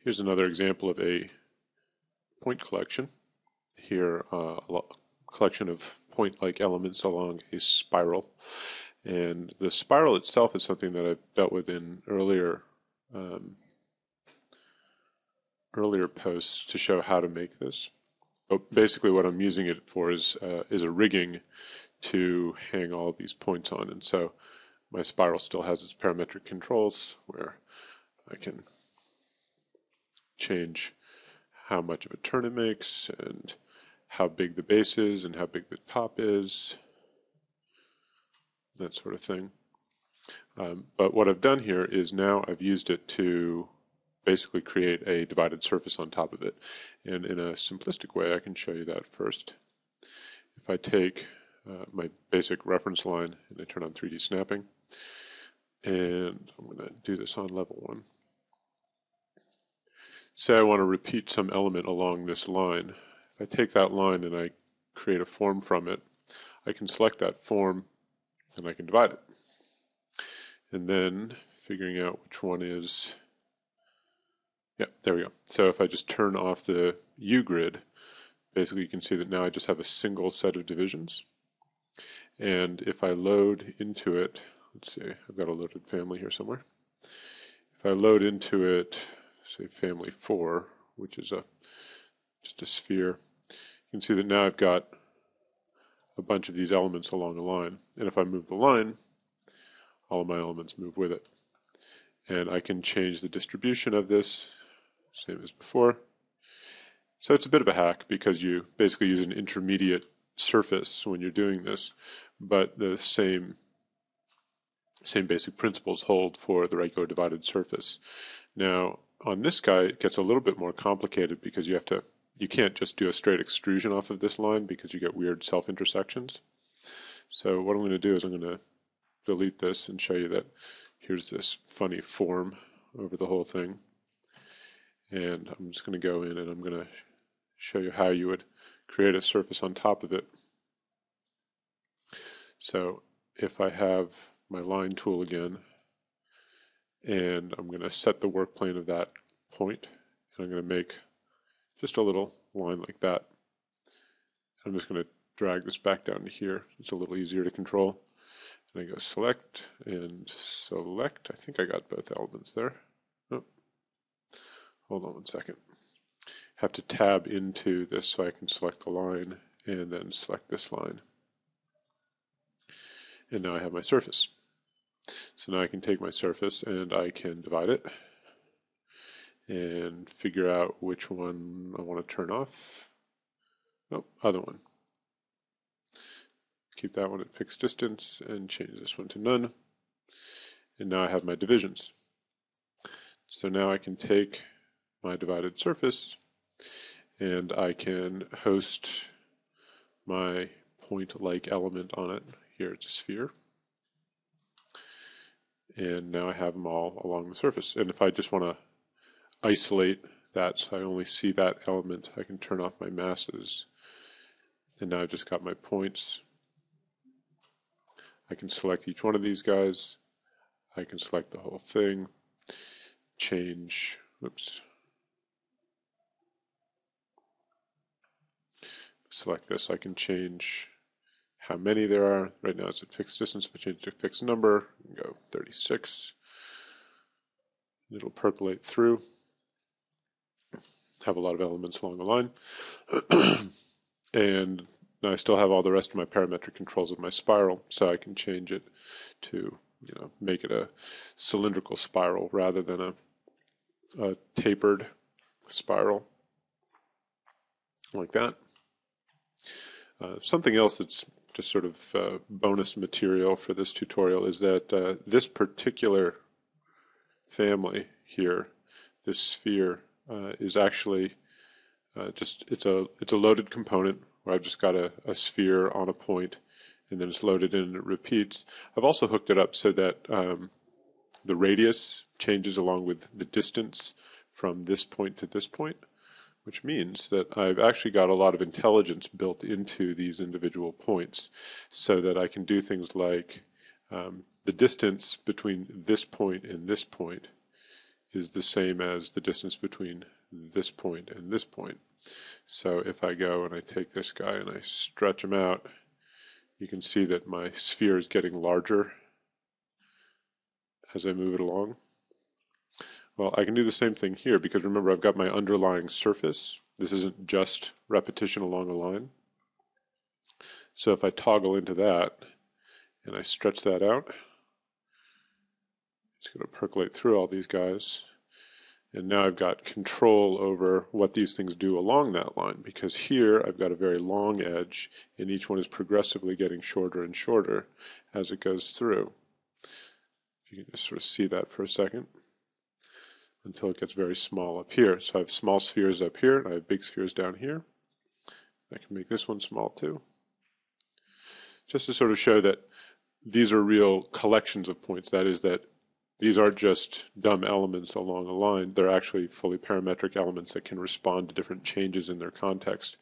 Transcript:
Here's another example of a point collection. Here, a collection of point-like elements along a spiral. And the spiral itself is something that I've dealt with in earlier posts to show how to make this. But basically what I'm using it for is a rigging to hang all these points on. And so my spiral still has its parametric controls where I can change how much of a turn it makes and how big the base is and how big the top is, that sort of thing. But what I've done here is now I've used it to basically create a divided surface on top of it. And in a simplistic way, I can show you that first. If I take my basic reference line and I turn on 3D snapping, and I'm going to do this on level 1. Say I want to repeat some element along this line. If I take that line and I create a form from it, I can select that form and I can divide it. And then figuring out which one is, yeah, there we go. So if I just turn off the U grid, basically you can see that now I just have a single set of divisions. And if I load into it, let's see, I've got a loaded family here somewhere. If I load into it, say family 4, which is just a sphere, you can see that now I've got a bunch of these elements along a line. And if I move the line, all of my elements move with it. And I can change the distribution of this, same as before. So it's a bit of a hack because you basically use an intermediate surface when you're doing this, but the same basic principles hold for the regular divided surface. Now, on this guy, it gets a little bit more complicated because you can't just do a straight extrusion off of this line because you get weird self-intersections. So what I'm going to do is I'm going to delete this and show you that here's this funny form over the whole thing. And I'm just going to go in and I'm going to show you how you would create a surface on top of it. So if I have my line tool again, and I'm going to set the work plane of that point, and I'm going to make just a little line like that. I'm just going to drag this back down to here. It's a little easier to control. And I go select and select. I think I got both elements there. Oh, hold on one second. Have to tab into this so I can select the line and then select this line. And now I have my surface. So now I can take my surface and I can divide it and figure out which one I want to turn off. Oh, other one. Keep that one at fixed distance and change this one to none. And now I have my divisions. So now I can take my divided surface and I can host my point-like element on it. Here it's a sphere. And now I have them all along the surface. And if I just want to isolate that so I only see that element, I can turn off my masses. And now I've just got my points. I can select each one of these guys. I can select the whole thing. Change, oops. Select this, I can change how many there are. Right now it's at fixed distance. If I change to fixed number, I can go 36. It'll percolate through. Have a lot of elements along the line. And now I still have all the rest of my parametric controls of my spiral, so I can change it to, make it a cylindrical spiral rather than a tapered spiral, like that. Something else that's just sort of bonus material for this tutorial is that this particular family here, this sphere, is actually it's a loaded component where I've just got a sphere on a point and then it's loaded in and it repeats. I've also hooked it up so that the radius changes along with the distance from this point to this point, which means that I've actually got a lot of intelligence built into these individual points so that I can do things like the distance between this point and this point is the same as the distance between this point and this point. So if I go and I take this guy and I stretch him out, you can see that my sphere is getting larger as I move it along. Well, I can do the same thing here because remember I've got my underlying surface. This isn't just repetition along a line. So if I toggle into that and I stretch that out, it's going to percolate through all these guys. And now I've got control over what these things do along that line, because here I've got a very long edge and each one is progressively getting shorter and shorter as it goes through. You can just sort of see that for a second until it gets very small up here. So I have small spheres up here and I have big spheres down here. I can make this one small too. Just to sort of show that these are real collections of points. That is, that these aren't just dumb elements along a line. They're actually fully parametric elements that can respond to different changes in their context